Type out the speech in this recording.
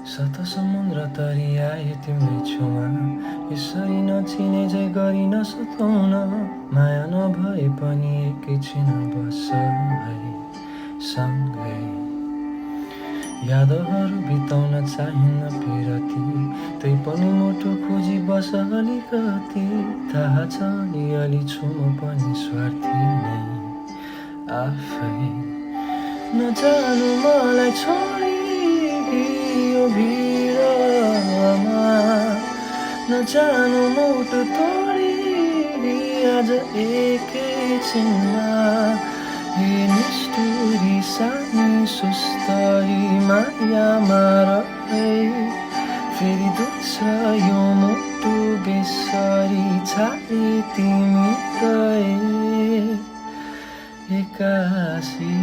शत समुद्र तरी आए तिम्रै छेउमा यसरी नचिने चाहिँ गरी नसताउन माया नभए पनि एकैछिन बस है सँगै यादहरू बिताउन चाहिन्न पिरती त्यही पनि मुटु खोजी बस अलिकति थाहा छ अलिअलि छु म पनि स्वार्थी नै आफै नजानु मलाई छोडी यो भिडमा नजानु मुटु तोडी आज एकैछिनमा यो निष्ठुरी सानी सुस्तरी मायामा रहे फेरि दुख्छ यो मुटु बेसरी छाडी तिमी गए एक्कासी